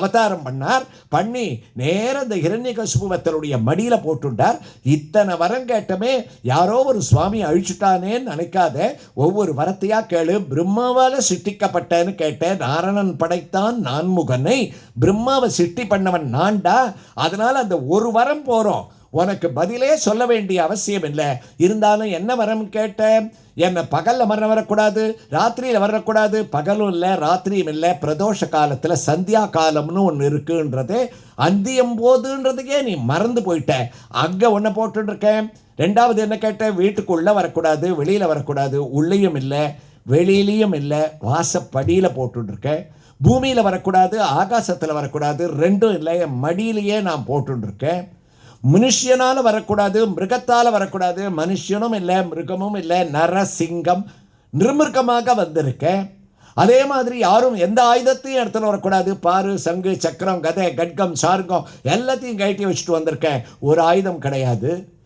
அவதாரம் பண்ணார். பண்ணி நேர இந்த ஹிரண்யகசிபுவை தன்னுடைய மடியில போட்டுட்டார். இத்தனை வரம் கேட்டமே, யாரோ ஒரு சுவாமி அழிச்சுட்டானேன்னு நினைக்காத, ஒவ்வொரு வரத்தையா கேளு. பிரம்மாவால சிருஷ்டிக்கப்பட்டேன்னு கேட்டேன். நாரணன் படைத்தான் நான்முகனை, பிரம்மாவை சிருஷ்டி பண்ணவன் நான்டா. அதனால அந்த ஒரு வரம் போறோம், உனக்கு பதிலே சொல்ல வேண்டிய அவசியம் இல்லை. இருந்தாலும் என்ன வரம் கேட்ட? என்னை பகலில் மரணம் வரக்கூடாது, ராத்திரியில் வரக்கூடாது. பகலும் இல்லை ராத்திரியும் இல்லை. பிரதோஷ காலத்தில் சந்தியா காலம்னு ஒன்று இருக்குன்றது, அந்தியம் போதுன்றதுக்கே நீ மறந்து போயிட்ட. அங்கே ஒன்றை போட்டுருக்கேன். ரெண்டாவது என்ன கேட்டேன்? வீட்டுக்குள்ளே வரக்கூடாது, வெளியில் வரக்கூடாது. உள்ளேயும் இல்லை வெளியிலையும் இல்லை, வாசப்படியில் போட்டுருக்கேன். பூமியில் வரக்கூடாது, ஆகாசத்தில் வரக்கூடாது. ரெண்டும் இல்லை, என் மடியிலேயே நான் போட்டுருக்கேன். மனுஷியனால் வரக்கூடாது, மிருகத்தால் வரக்கூடாது. மனுஷனும் இல்லை மிருகமும் இல்லை, நரசிங்கம் நிர்மிருகமாக வந்திருக்கேன். அதே மாதிரி யாரும் எந்த ஆயுதத்தையும் எடுத்துன்னு வரக்கூடாது. பாரு, சங்கு, சக்கரம், கதை, கட்கம், சார்கம் எல்லாத்தையும் கழட்டி வச்சுட்டு வந்திருக்கேன். ஒரு ஆயுதம் கிடையாது.